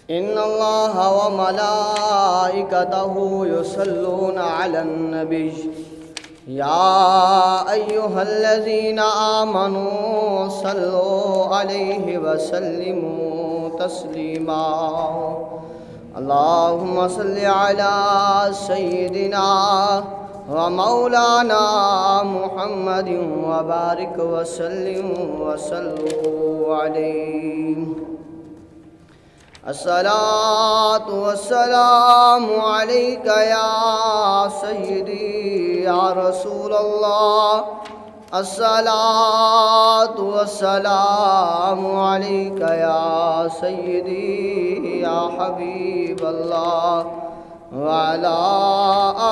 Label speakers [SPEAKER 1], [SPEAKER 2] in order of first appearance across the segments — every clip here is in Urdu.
[SPEAKER 1] إن الله وملائكته يصلون على النبي يا أيها الذين آمنوا صلوا عليه وسلموا تسليما اللهم صل على سيدنا ومولانا محمد وبارك وسلم وصلوا عليه الصلاة والسلام عليك يا سيدي يا رسول الله الصلاة والسلام عليك يا سيدي يا حبيب الله وعلى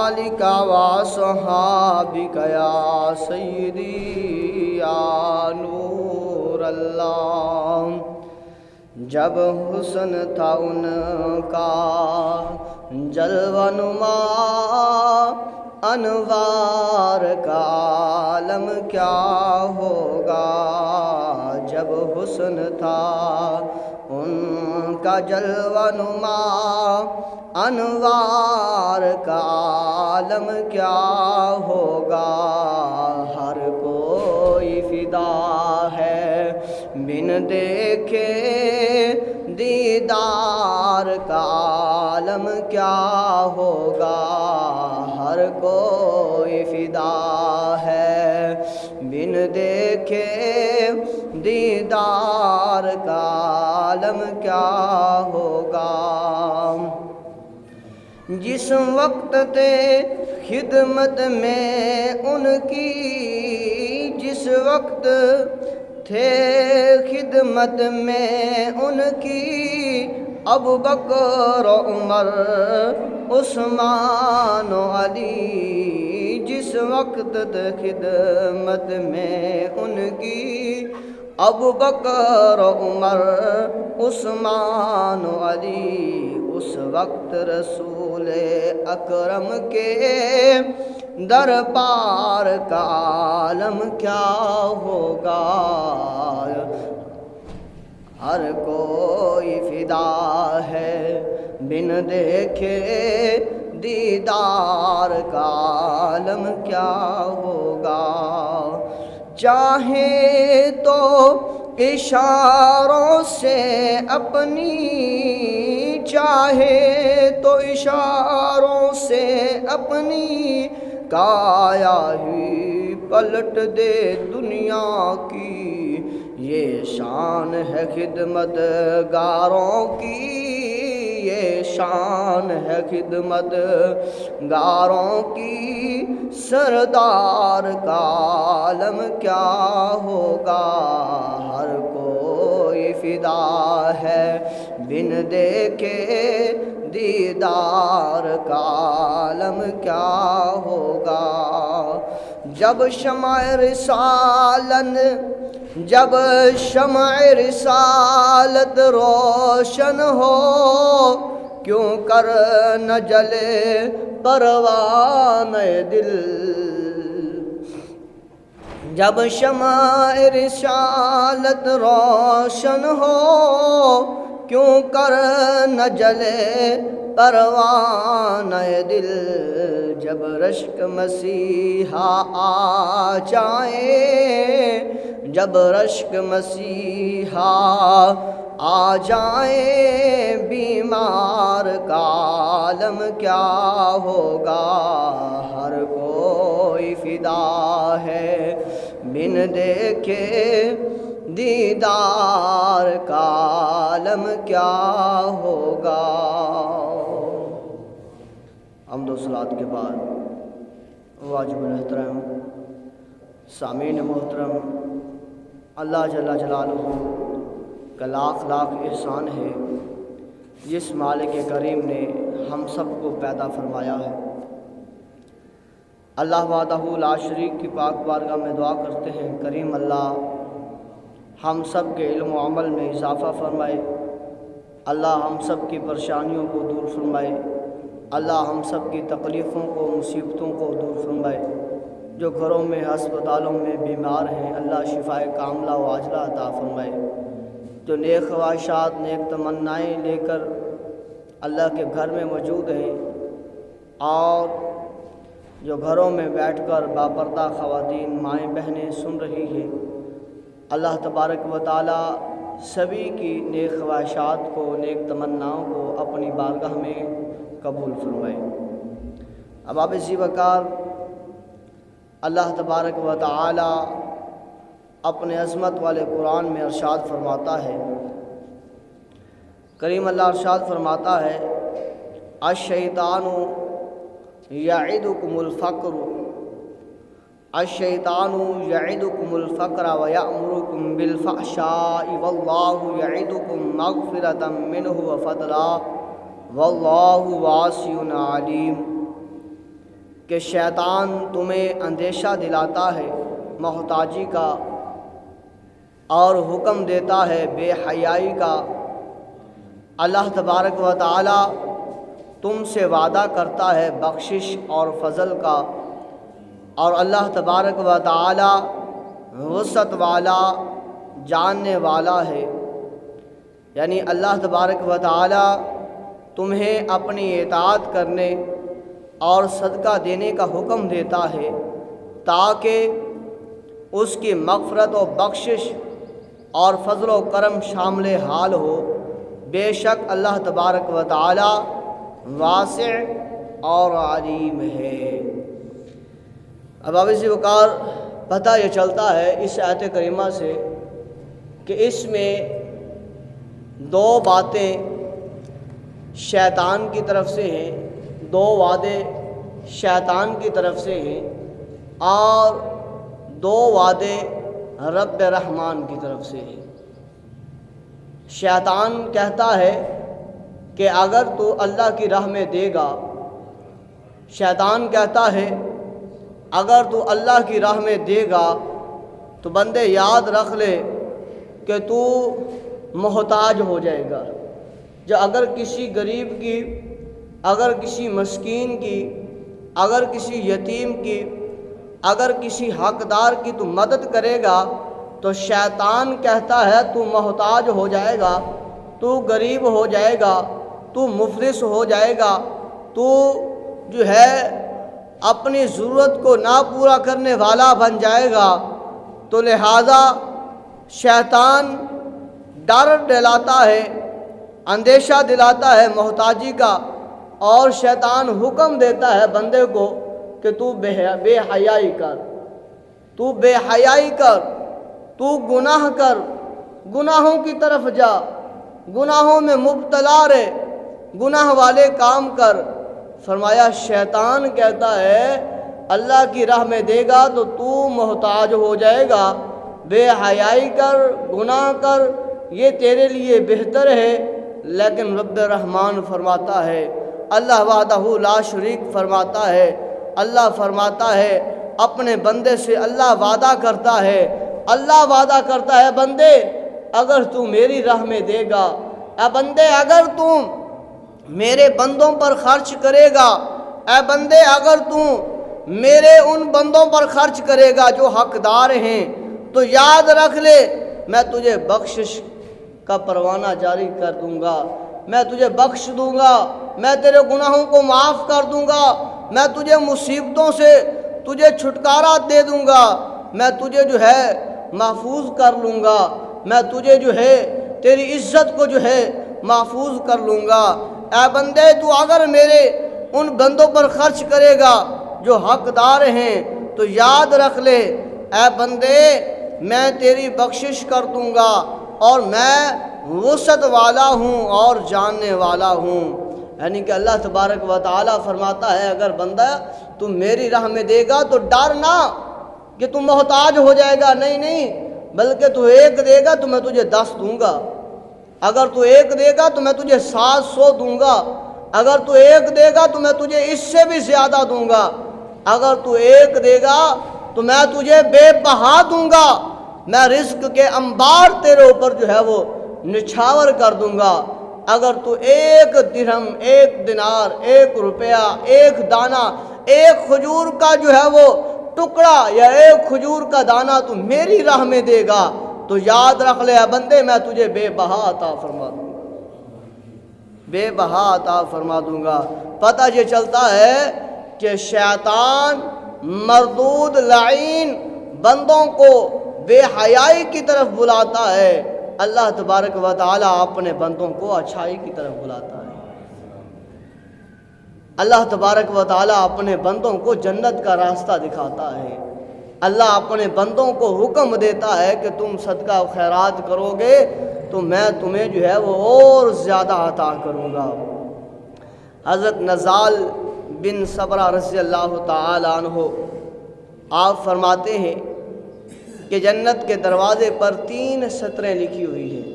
[SPEAKER 1] آلك وصحابك يا سيدي يا نور الله جب حسن تھا ان کا جلوہ نما انوار کا عالم کیا ہوگا جب حسن تھا ان کا جلوہ نما انوار کا عالم کیا ہوگا ہر کوئی فدا ہے بن دیکھے دیدار کا عالم کیا ہوگا ہر کوئی فدا ہے بن دیکھے دیدار کا عالم کیا ہوگا جس وقت تھے خدمت میں ان کی جس وقت تھے خدمت میں ان کی ابو بکر عمر عثمان و علی جس وقت تھے خدمت میں ان کی ابو بکر عمر عثمان و علی اس وقت رسول اکرم کے دربار کا عالم کیا ہوگا ہر کوئی فدا ہے بن دیکھے دیدار کا عالم کیا ہوگا چاہے تو اشاروں سے اپنی چاہے تو اشاروں سے اپنی کایا ہی پلٹ دے دنیا کی یہ شان ہے خدمت گاروں کی یہ شان ہے خدمت گاروں کی سردار کا عالم کیا ہوگا ہر کوئی فدا ہے بن دیکھے دیدار کا عالم کیا ہوگا جب شمع رسالت روشن ہو کیوں کر نہ جلے پروانۂ دل جب شمع رسالت روشن ہو کیوں کر نہ جلے پروانۂ دل جب رشک مسیحا آ جائے جب رشک مسیحا آ جائے بیمار کا عالم کیا ہوگا ہر کوئی فدا ہے بن دیکھے دیدار کا عالم کیا ہوگا حمد و صلوات کے بعد واجب الاحترام سامعین محترم اللہ جل جلالہ کا لاکھ لاکھ احسان ہے جس مالک کریم نے ہم سب کو پیدا فرمایا ہے اللہ وحدہ لا شریک کی پاک بارگاہ میں دعا کرتے ہیں کریم اللہ ہم سب کے علم و عمل میں اضافہ فرمائے اللہ ہم سب کی پریشانیوں کو دور فرمائے اللہ ہم سب کی تکلیفوں کو مصیبتوں کو دور فرمائے جو گھروں میں ہسپتالوں میں بیمار ہیں اللہ شفائے کاملہ و عاجلہ عطا فرمائے جو نیک خواہشات نیک تمنائیں لے کر اللہ کے گھر میں موجود ہیں اور جو گھروں میں بیٹھ کر باپردہ خواتین مائیں بہنیں سن رہی ہیں، اللہ تبارک و تعالی سبھی کی نیک خواہشات کو نیک تمناؤں کو اپنی بارگاہ میں قبول فرمائے۔ اب آپ اسی وقار اللہ تبارک و تعالی اپنے عظمت والے قرآن میں ارشاد فرماتا ہے، کریم اللہ ارشاد فرماتا ہے، الشیطان یعدکم الفقر الشیطان یعدکم الفقر ویأمرکم بالفحشاء واللہ یعدکم مغفرۃ منہ وفضلا واللہ واسع علیم، کہ شیطان تمہیں اندیشہ دلاتا ہے محتاجی کا اور حکم دیتا ہے بے حیائی کا۔ اللہ تبارک و تعالی تم سے وعدہ کرتا ہے بخشش اور فضل کا، اور اللہ تبارک و تعالی وسعت والا جاننے والا ہے، یعنی اللہ تبارک و تعالی تمہیں اپنی اطاعت کرنے اور صدقہ دینے کا حکم دیتا ہے تاکہ اس کی مغفرت و بخشش اور فضل و کرم شامل حال ہو۔ بے شک اللہ تبارک و تعالی واسع اور علیم ہے۔ اب اسی وقار پتہ یہ چلتا ہے اس آیت کریمہ سے کہ اس میں دو باتیں شیطان کی طرف سے ہیں، دو وعدے شیطان کی طرف سے ہیں اور دو وعدے رب رحمان کی طرف سے ہیں۔ شیطان کہتا ہے کہ اگر تو اللہ کی راہ میں دے گا، شیطان کہتا ہے اگر تو اللہ کی راہ میں دے گا تو بندے یاد رکھ لے کہ تو محتاج ہو جائے گا۔ جو اگر کسی غریب کی، اگر کسی مسکین کی، اگر کسی یتیم کی، اگر کسی حقدار کی تو مدد کرے گا تو شیطان کہتا ہے تو محتاج ہو جائے گا، تو غریب ہو جائے گا، تو مفلس ہو جائے گا، تو جو ہے اپنی ضرورت کو نہ پورا کرنے والا بن جائے گا۔ تو لہٰذا شیطان ڈر دلاتا ہے، اندیشہ دلاتا ہے محتاجی کا، اور شیطان حکم دیتا ہے بندے کو کہ تو بے حیائی کر، تو بے حیائی کر، تو گناہ کر، گناہوں کی طرف جا، گناہوں میں مبتلا رہے، گناہ والے کام کر۔ فرمایا شیطان کہتا ہے اللہ کی راہ میں دے گا تو تو محتاج ہو جائے گا، بے حیائی کر، گناہ کر، یہ تیرے لیے بہتر ہے۔ لیکن رب رحمان فرماتا ہے، اللہ وحدہ لا شریک فرماتا ہے، اللہ فرماتا ہے اپنے بندے سے، اللہ وعدہ کرتا ہے، اللہ وعدہ کرتا ہے بندے اگر تو میری راہ میں دے گا، اے بندے اگر تم میرے بندوں پر خرچ کرے گا، اے بندے اگر تم میرے ان بندوں پر خرچ کرے گا جو حقدار ہیں، تو یاد رکھ لے میں تجھے بخشش کا پروانہ جاری کر دوں گا، میں تجھے بخش دوں گا، میں تیرے گناہوں کو معاف کر دوں گا، میں تجھے مصیبتوں سے تجھے چھٹکارا دے دوں گا، میں تجھے جو ہے محفوظ کر لوں گا، میں تجھے جو ہے تیری عزت کو جو ہے محفوظ کر لوں گا۔ اے بندے تو اگر میرے ان بندوں پر خرچ کرے گا جو حقدار ہیں تو یاد رکھ لے اے بندے میں تیری بخشش کر دوں گا، اور میں وسعت والا ہوں اور جاننے والا ہوں۔ یعنی کہ اللہ تبارک و تعالی فرماتا ہے اگر بندہ تم میری راہ میں دے گا تو ڈر نہ کہ تم محتاج ہو جائے گا، نہیں، بلکہ تو ایک دے گا تو میں تجھے 10 دوں گا، اگر تو ایک دے گا تو میں تجھے 700 دوں گا، اگر تو ایک دے گا تو میں تجھے اس سے بھی زیادہ دوں گا، اگر تو ایک دے گا تو میں تجھے بے بہا دوں گا، میں رزق کے انبار تیرے اوپر جو ہے وہ نچھاور کر دوں گا۔ اگر تو ایک درہم، ایک دینار، ایک روپیہ، ایک دانہ، ایک کھجور کا جو ہے وہ ٹکڑا یا ایک کھجور کا دانہ تو میری راہ میں دے گا تو تو یاد رکھ لے اے بندے میں تجھے بے بہا عطا فرما دوں گا، بے بہا عطا فرما دوں گا۔ پتہ یہ چلتا ہے کہ شیطان مردود لعین بندوں کو بے حیائی کی طرف بلاتا ہے، اللہ تبارک و تعالی اپنے بندوں کو اچھائی کی طرف بلاتا ہے۔ اللہ تبارک و تعالی اپنے بندوں کو جنت کا راستہ دکھاتا ہے۔ اللہ اپنے بندوں کو حکم دیتا ہے کہ تم صدقہ و خیرات کرو گے تو میں تمہیں جو ہے وہ اور زیادہ عطا کروں گا۔ حضرت نزال بن صبرہ رضی اللہ تعالی عنہ آپ فرماتے ہیں کہ جنت کے دروازے پر 3 سطریں لکھی ہوئی ہیں۔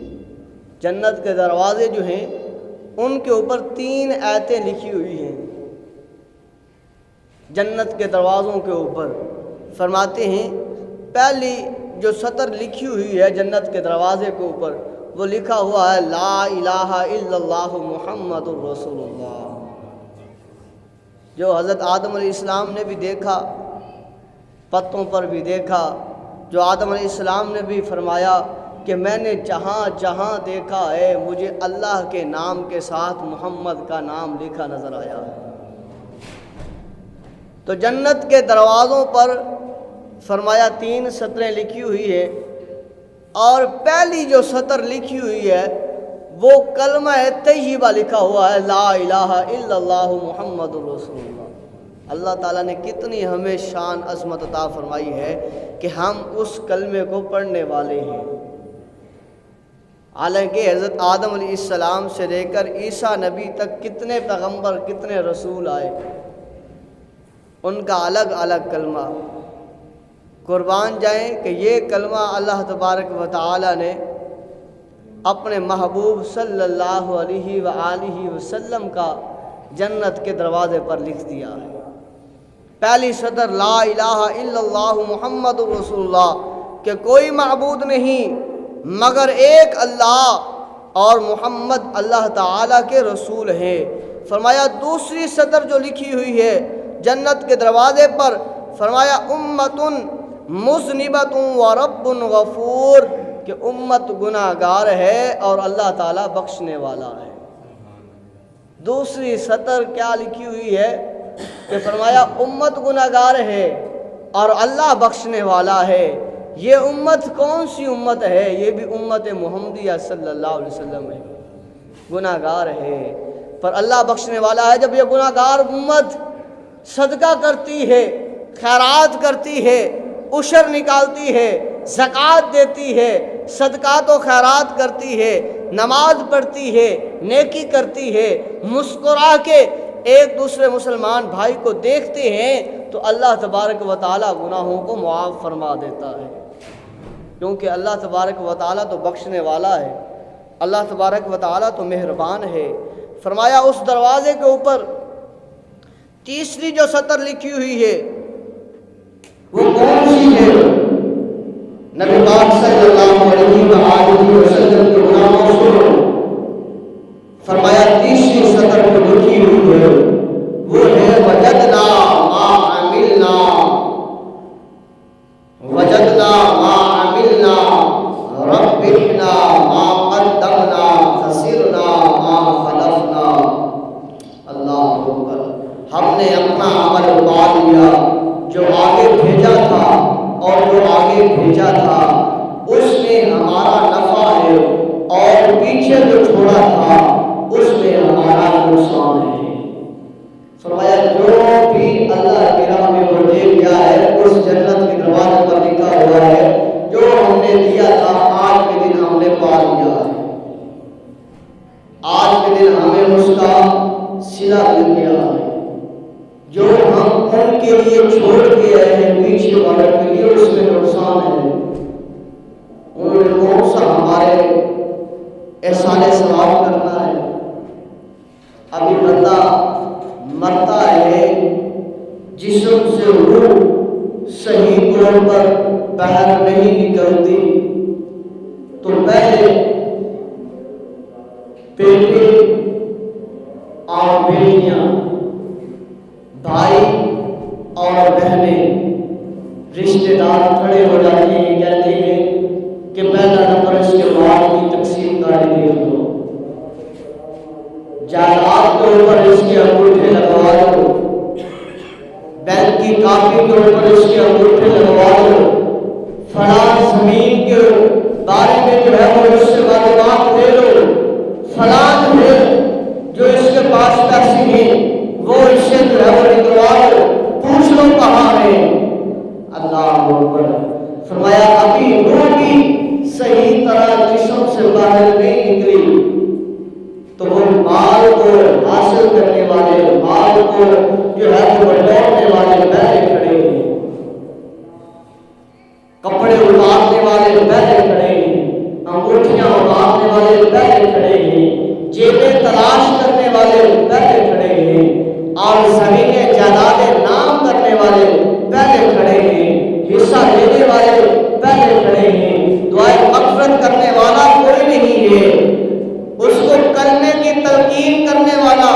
[SPEAKER 1] جنت کے دروازے جو ہیں ان کے اوپر 3 آیتیں لکھی ہوئی ہیں جنت کے دروازوں کے اوپر۔ فرماتے ہیں پہلی جو سطر لکھی ہوئی ہے جنت کے دروازے کے اوپر وہ لکھا ہوا ہے لا الہ الا اللہ محمد الرسول اللہ، جو حضرت آدم علیہ السلام نے بھی دیکھا، پتوں پر بھی دیکھا، جو آدم علیہ السلام نے بھی فرمایا کہ میں نے جہاں جہاں دیکھا ہے مجھے اللہ کے نام کے ساتھ محمد کا نام لکھا نظر آیا ہے۔ تو جنت کے دروازوں پر فرمایا 3 سطریں لکھی ہوئی ہے، اور پہلی جو سطر لکھی ہوئی ہے وہ کلمہ طیبہ لکھا ہوا ہے لا الہ الا اللہ محمد الرسول اللہ۔ اللہ تعالیٰ نے کتنی ہمیں شان عظمت عطا فرمائی ہے کہ ہم اس کلمے کو پڑھنے والے ہیں۔ حالانکہ حضرت آدم علیہ السلام سے لے کر عیسیٰ نبی تک کتنے پیغمبر کتنے رسول آئے، ان کا الگ الگ کلمہ، قربان جائیں کہ یہ کلمہ اللہ تبارک و تعالی نے اپنے محبوب صلی اللہ علیہ وآلہ وسلم کا جنت کے دروازے پر لکھ دیا ہے۔ پہلی سطر لا الہ الا اللہ محمد رسول اللہ، کہ کوئی معبود نہیں مگر ایک اللہ اور محمد اللہ تعالیٰ کے رسول ہیں۔ فرمایا دوسری سطر جو لکھی ہوئی ہے جنت کے دروازے پر، فرمایا امت مذنبۃ و رب غفور، کہ امت گناہ گار ہے اور اللہ تعالیٰ بخشنے والا ہے۔ دوسری سطر کیا لکھی ہوئی ہے کہ فرمایا امت گناہ گار ہے اور اللہ بخشنے والا ہے۔ یہ امت کون سی امت ہے؟ یہ بھی امت محمدیہ صلی اللہ علیہ وسلم ہے، گناہ گار ہے پر اللہ بخشنے والا ہے۔ جب یہ گناہ گار امت صدقہ کرتی ہے، خیرات کرتی ہے، عشر نکالتی ہے، زکوٰۃ دیتی ہے، صدقات و خیرات کرتی ہے، نماز پڑھتی ہے، نیکی کرتی ہے، مسکرا کے ایک دوسرے مسلمان بھائی کو دیکھتے ہیں تو اللہ تبارک و تعالیٰ گناہوں کو معاف فرما دیتا ہے، کیونکہ اللہ تبارک و تعالیٰ تو بخشنے والا ہے، اللہ تبارک و تعالیٰ تو مہربان ہے۔ فرمایا اس دروازے کے اوپر تیسری جو سطر لکھی ہوئی ہے وہ کون سی ہے؟ نبی پاک صلی اللہ علیہ وآلہ وسلم کے گناہوں سے فرمایا تیسری سطر جو لکھی ہوئی ہے وہ ہے وجدنا ما عملنا، وجدنا ما عملنا ربحنا ما قدمنا خسرنا ما خلفنا۔ اللہ اکبر، ہم نے اپنا عمل پا لیا، جو آگے بھیجا تھا اور جو آگے بھیجا تھا اس میں ہمارا نفع ہے، اور پیچھے جو چھوڑا تھا اس میں ہمارا نقصان ہے۔ فرمایا جو بھی اللہ کی راہ میں وہ دے گیا ہے اس جنت کے دروازے پر لکھا ہوا ہے جو ہم نے دیا تھا آج کے دن ہم نے پا لیا ہے، آج کے دن ہمیں اس کا صلہ مل گیا ہے۔ جو ہم ان کے لیے چھوڑ کے آئے ہیں پیچھے والوں کے لیے اس میں نقصان ہے، انہوں نے کون سا ہمارے احسان ثواب کرنا ہے؟ ابھی بندہ مرتا ہے، جسم سے روح صحیح طور پر باہر نہیں نکلتی تو پہلے بیٹے اور بیٹیاں، بھائی اور بہنیں، رشتے دار کھڑے ہو جاتے ہیں، کہتے ہیں کہ پہلا جائیداد کے اوپر اس کے انگوٹھے لگوا دو، بینک کی کاپی کے اوپر اس کے انگوٹھے لگوا دو، فلاں زمین کے بارے میں جو ہے وہ اس سے معلومات لے لو، فلاں ہے جو اس کے پاس پیسے ہیں وہ اس سے جو ہے وہ نکلوا لو، پوچھ لو کہاں ہے۔ اللہ اکبر۔ فرمایا ابھی روح بھی صحیح طرح جسم سے باہر نہیں نکلی تو وہ مال کو حاصل کرنے والے، مال کو جو ہے وہ بٹورنے والے پہلے کھڑے ہیں، کپڑے اتارنے والے پہلے کھڑے ہیں، انگوٹھیاں اتارنے والے پہلے کھڑے ہیں، جیبیں تلاش کرنے والے پہلے کھڑے ہیں، اور زمینیں جائیدادیں نام کرنے والے پہلے کھڑے ہیں، حصہ لینے والے پہلے کھڑے ہیں، دعائیں مغفرت کرنے والا کوئی نہیں ہے، اس کو کلمے کی تلقین کرنے والا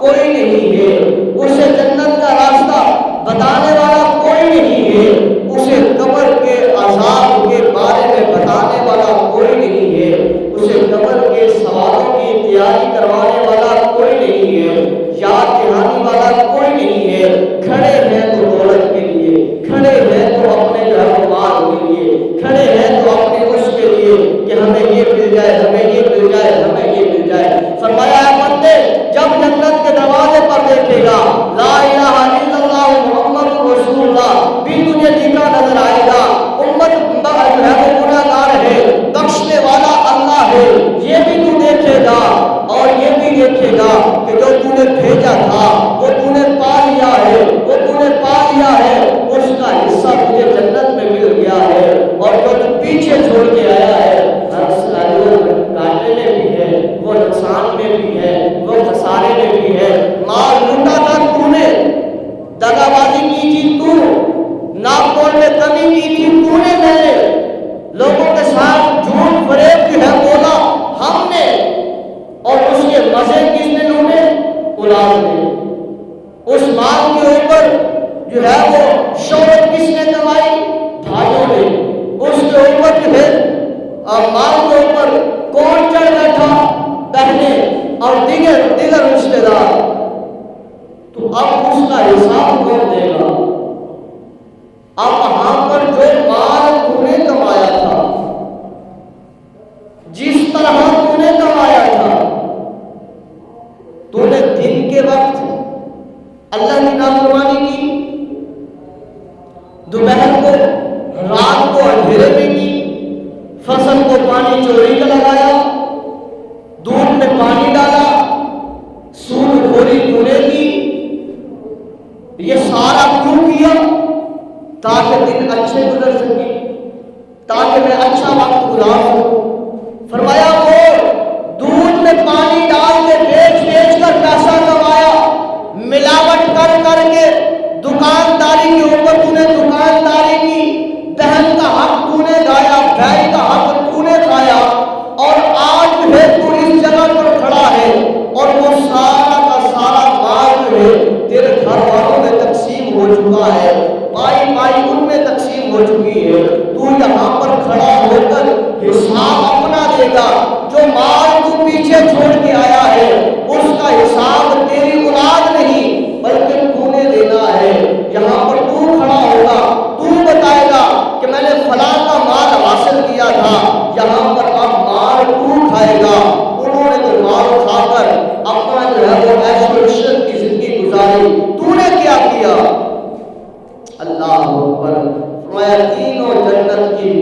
[SPEAKER 1] کوئی نہیں ہے، اسے جنت کا راستہ بتانے والا کوئی نہیں ہے، اسے قبر کے عذاب کے بارے میں بتانے والا کوئی نہیں ہے، اسے قبر کے سوالوں کی تیاری کروانے والا کوئی نہیں ہے، یاد دہانی والا کوئی نہیں ہے۔ کھڑے ہیں تو دولت کے لیے، کھڑے ہیں تو اپنے گھر و مال کے لیے، کھڑے ہیں تو اپنے اس کے لیے کہ ہمیں یہ مل جائے، ہمیں یہ مل جائے، ہمیں یہ مل جائے۔ فرمایا ہے بندے جب جنت کے دروازے پر دیکھے گا لا الہ الا اللہ محمد رسول اللہ بھی تجھے لکھا نظر آئے گا، امت جو ہے وہ گناہگار ہے، بخشنے والا اللہ ہے، یہ بھی تو دیکھے گا، اور یہ بھی دیکھے گا کہ جو تو نے بھیجا تھا وہ تو نے پا لیا ہے، وہ تو نے پا لیا ہے، اس کا حصہ تجھے جنت میں مل گیا ہے، اور جو تو پیچھے چھوڑ کے آیا ہے گاٹے میں بھی ہے، وہ نقصان میں بھی ہے، وہ خسارے میں بھی ہے، مال لوٹا تھا تو نے، دغا بازی کی تھی تو، ناپتول میں کمی کی تھی تو نے، میں نے لوگوں کے ساتھ جھوٹ فریب جو ہے بولا ہم نے، اور اس کے مزے کس نے لوٹے؟ اولاد نے۔ اس مال کے اوپر جو ہے وہ شہرت کس نے کمائی؟ بھائیوں نے۔ اس کے اوپر جو ہے مال کے اوپر کون چڑھ بیٹھا؟ بہنیں اور دیگر رشتے دار۔ تو اب اس کا حساب کون دے گا؟ اب وہاں پر جو مال تو نے کمایا تھا، جس طرح تو نے کمایا تھا، تو نے دن کے وقت اللہ کی نافرمانی کی، دوپہر کو رات کو اندھیرے میں کی، فصل کو پانی چوری کا لگایا، دودھ میں پانی ڈالا، سود خوری تو نے کی، یہ سارا کیوں کیا؟ تاکہ دن اچھے گزر سکے، تاکہ میں اچھا وقت گزار سکوں۔ فرمایا وہ دودھ میں پانی ڈال کے بیچ کر پیسہ کمایا، ملاوٹ کر کے دکانداری کے اوپر تو نے دکانداری کی، بہن کا حق تو نے گایا، بھائی کا حق تو نے کھایا، اور آج ہے تو اس جگہ پر کھڑا ہے، اور وہ سارا کا سارا مال جو ہے تیرے گھر والوں میں تقسیم ہو چکا ہے، پائی پائی ان میں تقسیم ہو چکی ہے، تو یہاں پر کھڑا ہو کر حساب اپنا دے گا، جو مال تو پیچھے چھوڑ کے آیا ہے اس کا حساب تیری اولاد نہیں بلکہ تو نے دینا ہے۔ یہاں پر تو کھڑا ہوگا، تو بتائے گا کہ میں نے فلاں کا مال حاصل کیا تھا، یہاں پر اب مال تو کھائے گا۔ انہوں نے تو مال کھا کر اپنا جو ہے وہ عیش و عشرت کی زندگی گزاری، تو نے کیا کیا؟ اللہ اکبر۔ فرمایا تینوں جنت کی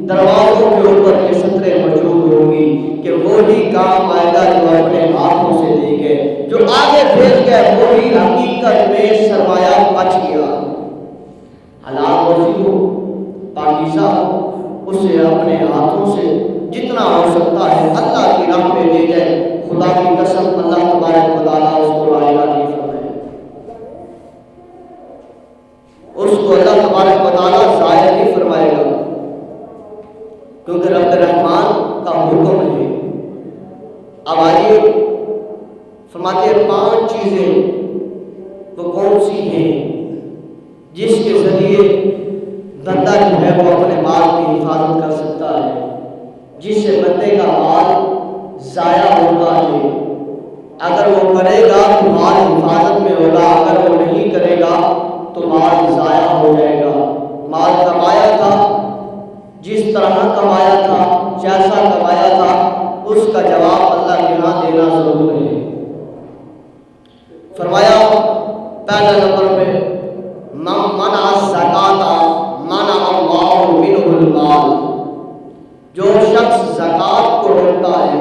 [SPEAKER 1] دروازوں کے اوپر یہ سطریں موجود ہوں گی کہ وہی کام آئے گا جو اپنے ہاتھوں سے دے گئے، جو آگے بھیج گئے وہی حقیقت میں سرمایہ بچ گیا۔ حلال روزی ہو، پاکیزہ ہو، اسے اپنے ہاتھوں سے جتنا ہو سکتا ہے اللہ کی راہ میں دے جائے، خدا کی قسم اللہ تبارک و تعالیٰ اس کو رائے نہیں فرمائے، اس کو اللہ تبارک و تعالیٰ ضائع نہیں فرمائے گا، کیونکہ رب رحمان کا حکم ہے۔ اب آئیے فرماتے ہیں 5 چیزیں وہ کون سی ہیں جس کے ذریعے بندہ جو ہے وہ اپنے مال کی حفاظت کر سکتا ہے، جس سے بندے کا مال ضائع ہوتا ہے۔ اگر وہ کرے گا تو مال حفاظت میں ہوگا، اگر وہ نہیں کرے گا تو مال ضائع ہو جائے گا۔ مال کمایا تھا، جس طرح کمایا تھا، جیسا کمایا تھا، اس کا جواب اللہ کے ہاں دینا ضرور ہے۔ فرمایا پہلا نمبر پہ من منع الزکاۃ منع اللہ منہ المال، جو شخص زکوٰۃ کو روکتا ہے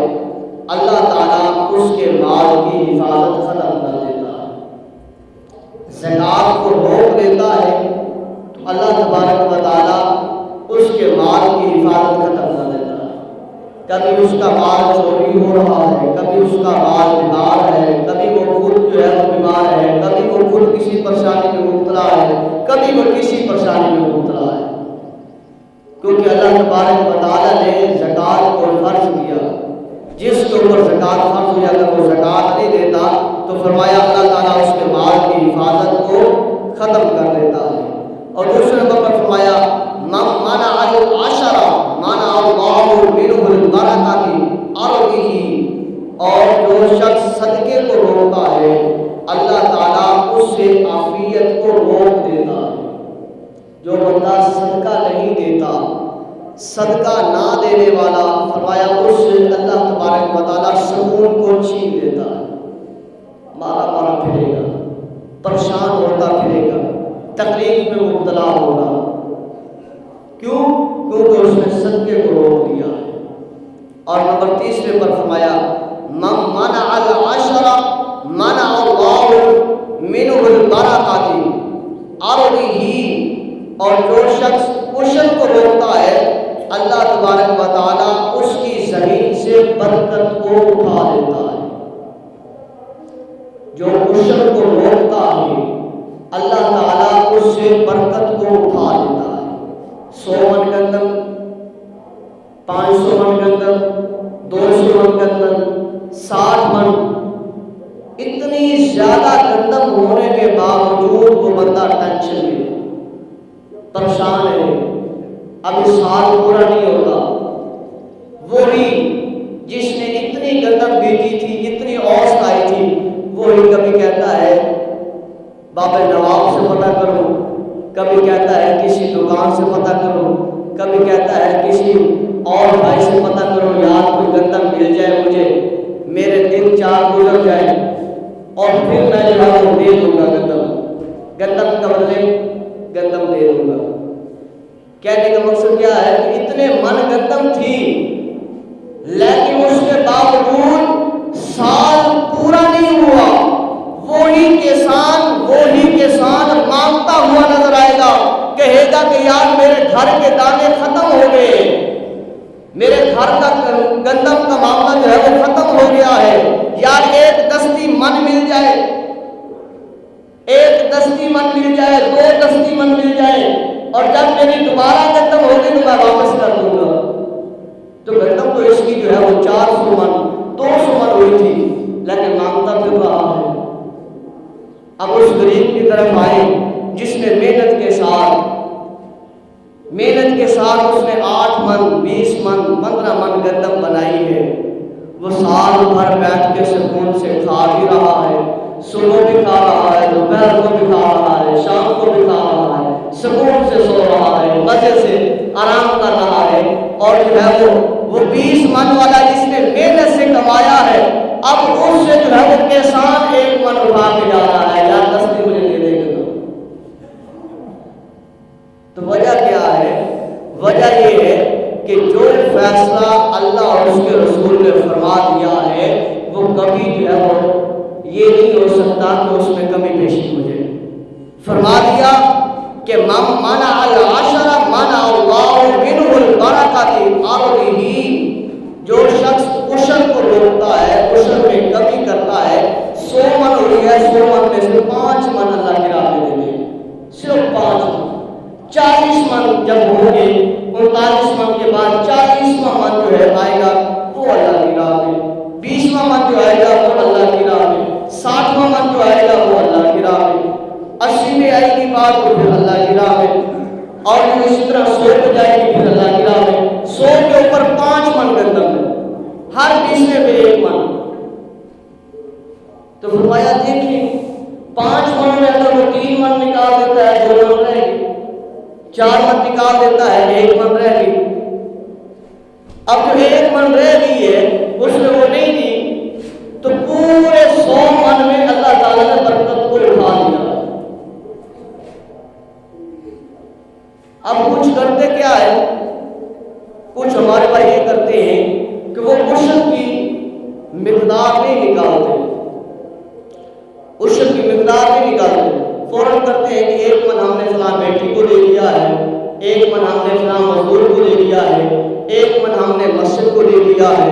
[SPEAKER 1] اللہ تعالیٰ اس کے مال کی حفاظت ختم کر دیتا ہے۔ زکوٰۃ کو روک دیتا ہے تو اللہ تبارک و تعالیٰ اس کے مال کی حفاظت ختم کر دیتا ہے۔ کبھی اس کا مال چوری ہو رہا ہے، کبھی اس کا مال بیمار ہے، کبھی وہ خود جو ہے وہ بیمار ہے، کبھی وہ خود کسی پریشانی میں مبتلا ہے، کبھی وہ کسی پریشانی میں مبتلا ہے، کیونکہ اللہ تبارک و تعالیٰ نے زکوٰۃ کو فرض کیا۔ جس کے اوپر زکوٰۃ فرض ہوئی اگر وہ زکوٰۃ نہیں دیتا تو فرمایا اللہ تعالیٰ اس کے مال کی حفاظت کو ختم کر دیتا ہے۔ اور دوسرے نمبر پر فرمایا من منع العشر منع اللہ منہ البرکۃ ارضہ، اور جو شخص صدقے کو روکتا ہے اللہ تعالیٰ اس سے عافیت کو روک دیتا ہے۔ جو بندہ صدقہ نہیں دیتا، صدقہ نہ دینے والا، فرمایا اس سے اللہ تبارک و تعالیٰ سکون کو چھین دیتا ہے۔ مارا مارا پھرے گا، پریشان ہوتا پھرے گا، تکلیف میں مبتلا ہوگا۔ کیوں؟ کیونکہ اس نے صدقے کو روک دیا ہے۔ اور نمبر تیسرے پر فرمایا من منع العشر منع اللہ منہ البرکۃ ارضہ، اور جو شخص عشر کو روکتا ہے اللہ تبارک و تعالیٰ اس کی زمین سے برکت کو اٹھا دیتا ہے۔ جو عشر کو روکتا ہے اللہ تعالیٰ اس سے برکت کو اٹھا دیتا ہے۔ 100 من گندم، 500 من گندم، 200 من گندم، 60 من، اتنی زیادہ گندم ہونے کے باوجود وہ بندہ ٹینشن میں پریشان ہے، ابھی سال پورا نہیں ہوتا۔ وہی جس نے اتنی گندم بیچی تھی، اتنی اوسط آئی تھی، وہی کبھی کہتا ہے بابا نواب سے پتہ کرو، کبھی کہتا ہے کسی دکان سے پتہ کرو، کبھی کہتا ہے کسی اور بھائی سے پتہ کرو، یار کوئی گندم مل جائے مجھے، میرے 3-4 گزر جائے اور پھر میں جو ہے وہ دے دوں گا گندم کا بدلے گندم دے دوں گا۔ کہنے کا مقصد کیا ہے کہ اتنے من گندم تھی لیکن اس کے باوجود سال پورا نہیں ہوا، وہی کسان مانگتا ہوا نظر آئے گا، کہے گا کہ یار میرے گھر کے دانے ختم ہو گئے، میرے گھر کا گندم کا معاملہ جو ہے وہ ختم ہو گیا ہے، یار 1 دستی من مل جائے، 1 دستی من مل جائے، 2 دستی من مل جائے، اور جب میری دوبارہ گندم ہوگی تو میں واپس کر دوں گا۔ تو گندم تو اس کی جو ہے وہ 400 من 200 من ہوئی تھی، لیکن مانگتا پھر رہا ہے۔ اب اس غریب کی طرف آئے جس نے محنت کے ساتھ اس نے 8 من 20 من 15 من گندم بنائی ہے، وہ سال بھر بیٹھ کے سکون سے کھا بھی رہا ہے، صبح بھی کھا رہا ہے، دوپہر کو بھی کھا رہا ہے، شام کو بھی کھا رہا ہے، سکون سے سو رہا ہے، مزے سے آرام کر رہا ہے، اور جو ہے وہ 20 من والا جس نے محنت سے کمایا ہے اب اس سے جو ہے وہ کسان 1 من اٹھا کے جا رہا ہے، یا دستی مجھے دے دے گا۔ تو وجہ کیا ہے؟ وجہ یہ ہے کہ جو فیصلہ اللہ اور اس کے رسول نے فرما دیا ہے وہ کبھی جو ہے وہ یہ نہیں ہو سکتا کہ اس میں کمی بیشی ہو جائے۔ فرما دیا کہ من منع العشر منع اللہ منہ البرکۃ ارضہ، جو شخص عشر کو روکتا ہے، عشر میں کمی کرتا ہے، 100 من ہوئی ہے، 100 من میں سے 5 من اللہ کی راہ میں دے دیں، صرف 5 من۔ 40 من جب ہوں گے، 39 من کے بعد 40واں من جو ہے آئے گا وہ اللہ کی راہ میں، 20واں من جو آئے گا وہ اللہ کی راہ میں، 60واں من جو آئے گا وہ اللہ کی راہ میں، 80 میں آئے گی بات تو پھر اللہ کی راہ میں، اور اسی طرح 100 پہ جائے گی پھر اللہ کی راہ میں۔ 100 کے اوپر 5 من گندم ہے، ہر 20 میں 1 من، تو فرمایا دیکھیں 5 من میں اگر وہ 3 من نکال دیتا ہے 2 من رہ گئی، 4 من نکال دیتا ہے 1 من رہ گئی، اب جو 1 من رہ گئی ہے اس میں وہ نہیں دی تو پورے 100 من میں اللہ تعالیٰ نے برکت کو اٹھا دیا۔ اب کچھ کرتے کیا ہے، کچھ ہمارے بھائی یہ کرتے ہیں کہ وہ عشر کی مقدار نہیں نکالتے، عشر کی مقدار نہیں نکالتے، فوراً کرتے ہیں کہ 1 من ہم نے فلاں بیٹی کو دے دیا ہے، 1 من ہم نے فلاں مزدور کو دے دیا ہے، 1 من ہم نے مسجد کو دے دیا ہے،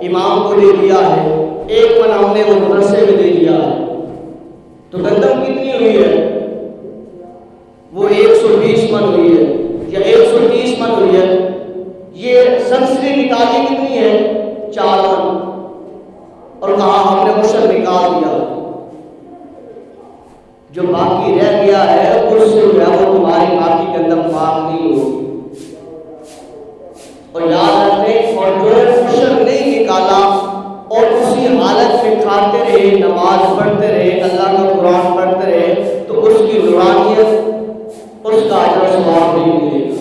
[SPEAKER 1] امام کو دے دیا ہے، 1 من ہم نے وہ مدرسے میں دے دیا ہے۔ تو گندم کتنی ہوئی ہے؟ وہ 120 من ہوئی ہے یا 130 من ہوئی ہے۔ یہ سنسری نکالی کتنی ہے؟ 4 من، اور کہا ہم نے عشر نکال دیا، جو باقی رہ گیا ہے اس سے جو ہے وہ تمہاری باقی گندم پاک نہیں ہوگی۔ اور یاد رکھیں، اور جو عشر نہیں نکالا اور اسی حالت میں کھاتے رہے، نماز پڑھتے رہے، اللہ کا قرآن پڑھتے رہے، تو اس کی نورانیت، اس کا اجر ثواب نہیں ملے گا،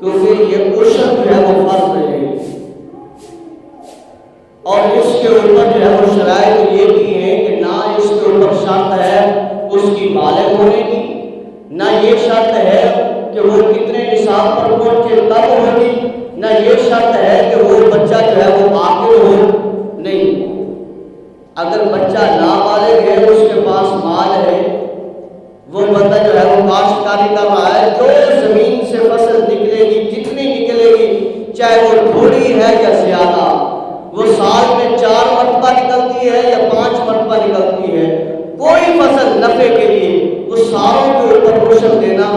[SPEAKER 1] کیونکہ یہ عشر جو ہے وہ فرض رہے گی، اور اس کے اوپر جو ہے وہ شرائط یہ بھی ہیں کہ نہ اس کے اوپر شرط ہے اس کی بالغ ہونے کی، نہ یہ شرط ہے کہ وہ کتنے نصاب پر پہنچے تب ہوگی، نہ یہ شرط ہے کہ وہ بچہ جو ہے وہ عاقل ہو، نہیں۔ اگر بچہ نابالغ ہے، اس کے پاس مال ہے، وہ بندہ جو ہے وہ کاشتکاری کر رہا ہے، جو زمین سے فصل نکلے گی، جتنی نکلے گی، چاہے وہ تھوڑی ہے یا زیادہ، وہ سال میں 4 مرتبہ نکلتی ہے یا 5 مرتبہ نکلتی ہے، کوئی فصل نفع کے لیے وہ ساروں کے اوپر عشر دینا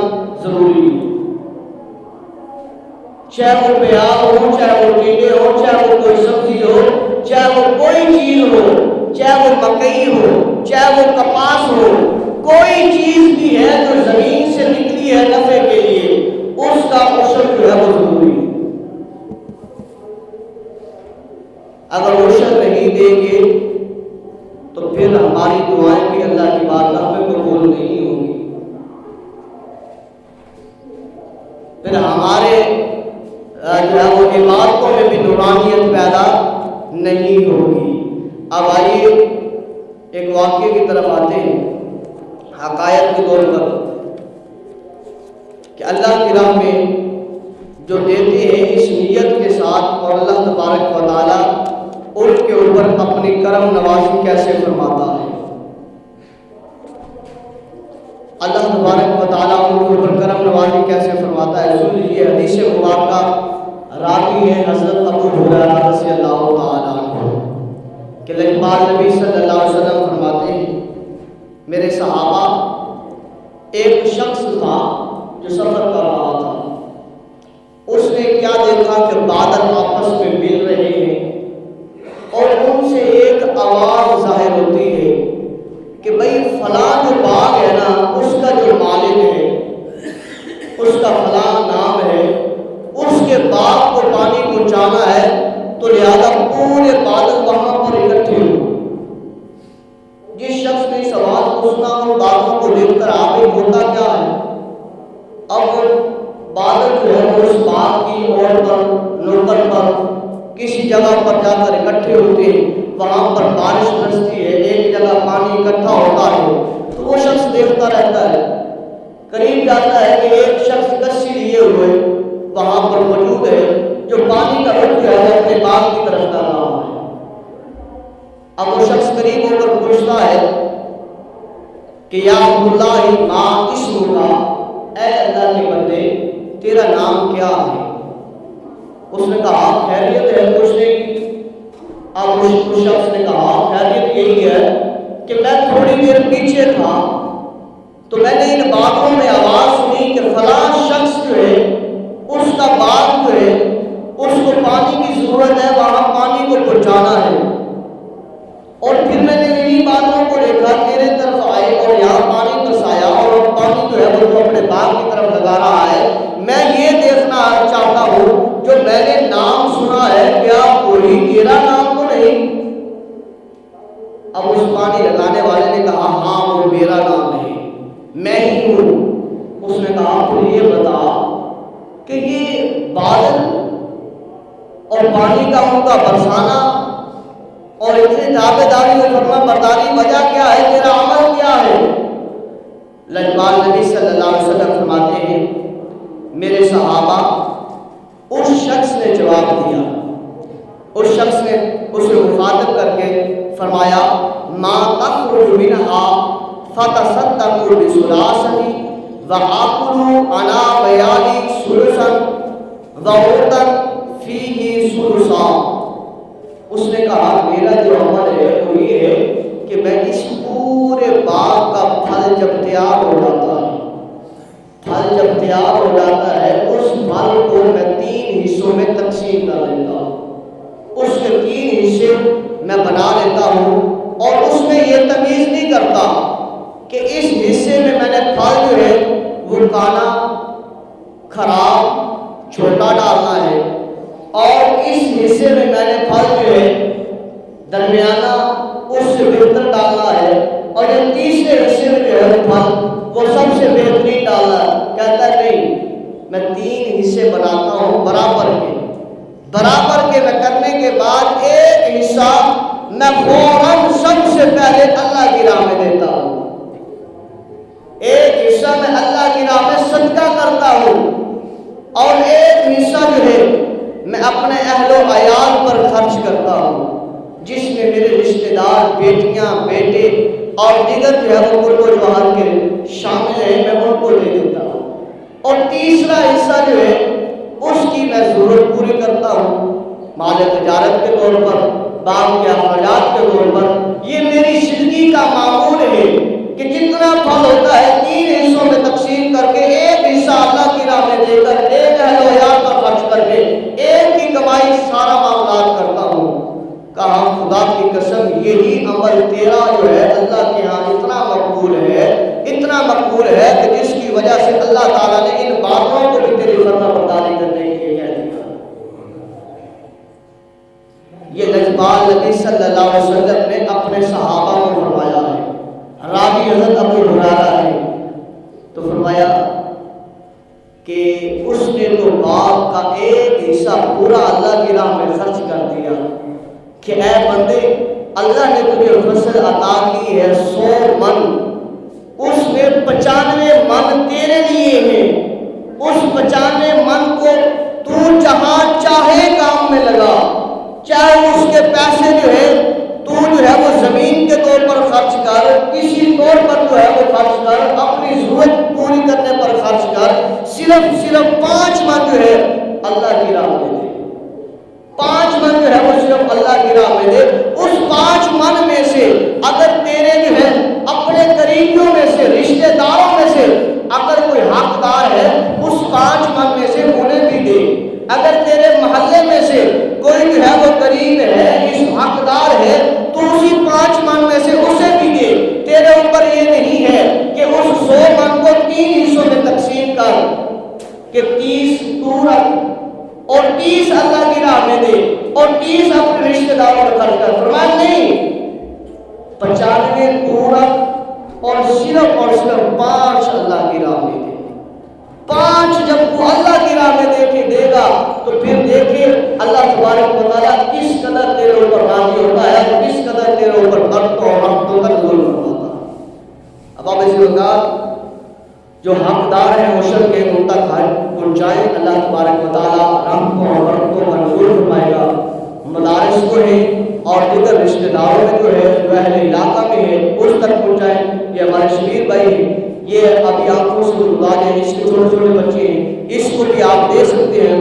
[SPEAKER 1] ضروری ہے، چاہے وہ پیاز ہو، چاہے وہ ٹینڈے ہو، چاہے وہ کوئی سبزی ہو، چاہے وہ کوئی چیز ہو، چاہے وہ مکئی ہو، چاہے وہ کپاس ہو، کوئی چیز بھی ہے جو زمین سے نکلی ہے نفع کے لیے، اس کا عشر جو ہے وہ ضروری ہے۔ اگر عشر نہیں دیں گے تو پھر ہماری دعائیں بھی اللہ کی بارگاہ میں قبول نہیں ہوں گی، پھر ہمارے جو ہے وہ عبادتوں میں بھی نورانیت پیدا نہیں ہوگی۔ اب آئیے ایک واقعے کی طرف آتے ہیں، حقائق کے طور پر، کہ اللہ کی راہ میں جو دیتے ہیں اس نیت کے ساتھ، اور اللہ تبارک و تعالیٰ ان کے اوپر اپنی کرم نوازی کیسے فرماتا ہے۔ اللہ تبارک و تعالیٰ ان کے اوپر کرم نوازی کیسے فرماتا ہے، سن لیجیے۔ حدیث مبارکہ راوی ہے حضرت ابو ہریرہ رضی اللہ تعالیٰ عنہ، کہ پاک نبی صلی اللہ علیہ وسلم فرماتے ہیں، میرے صحابہ، ایک شخص تھا جو سفر کر رہا تھا، اس نے کیا دیکھا کہ بادل آپس میں مل رہے ہیں اور ان سے ایک آواز ظاہر ہوتی ہے کہ بھئی فلاں جو باغ ہے نا، اس کا جو مالک ہے، اس کا فلاں نام ہے، اس کے باغ کو پانی پہنچانا ہے، تو لہذا پورے بادل وہاں پر اکٹھے ہو۔ جس شخص نے سوال کو سنا ان باغوں کو دیکھ کر آگے ہوتا کیا ہے، اب بادل جو ہے اس باغ کی اوٹ پر، نوکر پر، کسی جگہ پر جا کر اکٹھے ہوتے ہیں، وہاں پر بارش برستی ہے، ایک جگہ پانی اکٹھا ہوتا ہے، تو وہ شخص دیکھتا رہتا ہے، قریب جاتا ہے کہ ایک شخص کسی لیے ہوئے وہاں پر موجود ہے، جو پانی کا رخ جو ہے اپنے باغ کی طرف کر رہا ہے۔ اب وہ شخص قریب ہو کر پوچھتا ہے کہ یا عبداللہ ما اسمک، اے اللہ کے بندے تیرا نام کیا ہے؟ اس نے کہا خیریت ہے پوچھنے کی۔ اب اس شخص نے کہا خیریت یہی ہے کہ میں تھوڑی دیر پیچھے تھا تو میں نے ان باغوں میں آواز سنی کہ فلاں شخص جو ہے اس کا باغ جو ہے اس کو پانی کی ضرورت ہے، وہاں پانی کو پہنچانا ہے، اور پھر میں نے انہی باتوں کو دیکھا تیرے طرف آئے اور یہاں پانی برسایا، اور پانی جو ہے وہ اپنے باغ کی طرف لگا رہا ہے۔ میں یہ دیکھنا چاہتا ہوں جو میں نے نام سنا ہے کیا وہی تیرا نام تو نہیں؟ اور پانی کا ان کا برسانا اور اتنی تابع داری و فرما برداری وجہ کیا ہے، تیرا عمل کیا ہے؟ لجپال نبی صلی اللہ علیہ وسلم فرماتے ہیں میرے صحابہ، اس شخص نے جواب دیا، اس شخص نے اسے مخاطب کر کے فرمایا ما تخرج منها فتصدق بثلاثه وآكل انا ویالی ثلثا وعودا فیہ ثلثا۔ اس نے کہا میرا جو عمل ہے وہ یہ ہے کہ میں اس پورے باغ کا پھل جب تیار ہو جاتا ہے، پھل جب تیار ہو جاتا ہے، اس پھل کو میں 3 حصوں میں تقسیم کر لیتا ہوں، اس کے 3 حصے میں بنا لیتا ہوں، اور اس میں یہ تمیز نہیں کرتا کہ اس حصے میں نے پھل جو ہے وہ کانا، خراب، چھوٹا ڈالنا ہے، اور اس حصے میں نے پھل جو ہے درمیانہ، اس سے بہتر ڈالنا ہے، اور یہ تیسرے حصے میں جو ہے پھل وہ سب سے بہترین ڈالنا ہے۔ کہتا ہے نہیں، میں 3 حصے بناتا ہوں برابر کے میں کرنے کے بعد ایک حصہ میں فوراً سب سے پہلے اللہ کی راہ میں دیتا ہوں، ایک حصہ میں اللہ کی راہ میں صدقہ کرتا ہوں، اور ایک حصہ جو ہے میں اپنے اہل و عیال پر خرچ کرتا ہوں، جس میں میرے رشتہ دار، بیٹیاں، بیٹے اور دیگر جو ہے وہ قرب و جوار کے شامل ہیں، میں ان کو دے دیتا ہوں، اور تیسرا حصہ جو ہے اس کی میں ضرورت پوری کرتا ہوں، مال تجارت کے طور پر، باغ کے اخراجات کے طور پر۔ یہ میری زندگی کا معمول ہے کہ جتنا پھل ہوتا ہے 3 حصوں میں تقسیم کر کے ایک حصہ اللہ کی راہ میں دے کر، ایک اہل و عیال پر خرچ کر کے، ایک کی کمائی سارا معاملات کرتا ہوں۔ کہا خدا کی قسم یہی عمل تیرا جو ہے اللہ کے ہاں اتنا مقبول ہے کہ جس کی وجہ سے اللہ تعالیٰ نے ان باتوں کو بھی تیری فرما برداری کرنے کے لیے کہہ دیا۔ یہ لجپال نبی صلی اللہ علیہ وسلم نے اپنے صحابہ کو فرمایا ہے، راوی حضرت ابو ہریرہ ہے، تو فرمایا کہ اس نے تو باغ کا ایک حصہ پورا اللہ کی راہ میں خرچ کر دیا کہ اے بندے، اللہ نے تجھے فصل عطا کی ہے 100 من، اس میں 95 من تیرے لیے ہیں، اس 95 من کو تو جہاں چاہے کام میں لگا، چاہے اس کے پیسے جو ہے تو جو ہے وہ زمین کے طور پر خرچ کر، کسی طور پر جو ہے وہ خرچ کر، اپنی ضرورت پوری کرنے پر خرچ کر، صرف 5 من جو ہے اللہ کی راہ میں دے، 5 من جو ہے وہ صرف اللہ کی راہ میں دے۔ اس 5 من میں سے اگر تیرے جو ہے اپنے قریبیوں میں سے، رشتہ داروں میں سے اگر کوئی حقدار ہے، اس 5 من میں سے انہیں بھی دے۔ اگر تیرے محلے میں سے کوئی جو ہے وہ قریب ہے، اس حقدار ہے، تو اسی 5 من میں سے اسے بھی دے۔ تیرے اوپر یہ نہیں ہے کہ اس 100 من کو 3 حصوں میں تقسیم کر کہ 30 تو رکھ اور 30 اللہ کی راہ میں دے اور 30 اپنے رشتہ داروں پر خرچ کر۔ فرمایا نہیں، 95 تو رکھ اور صرف 5 اللہ کی راہ میں دے۔ 5 جب تو اللہ کی راہ میں دے گا تو پھر دیکھیں اللہ تبارک و تعالیٰ کس قدر تیرے اوپر راضی ہوتا ہے، کس قدر تیرے اوپر برکتوں اور رحمتوں کا نزول فرماتا ہے۔ اب آپ اسی وقت جو حقدار ہیں عشر کے ان تک پہنچائیں، اللہ تبارک و تعالیٰ رحمتوں اور برکتوں کا نزول فرمائے گا۔ مدارس کو ہے اور دیگر رشتہ داروں میں جو ہے، جو اہل علاقہ میں ہے، اس تک پہنچائیں۔ یہ ہمارے شبیر بھائی ہیں، یہ ابھی آنکھوں سے گزار ہیں، اس کے چھوٹے چھوٹے بچے ہیں، اس کو بھی آپ دے سکتے ہیں۔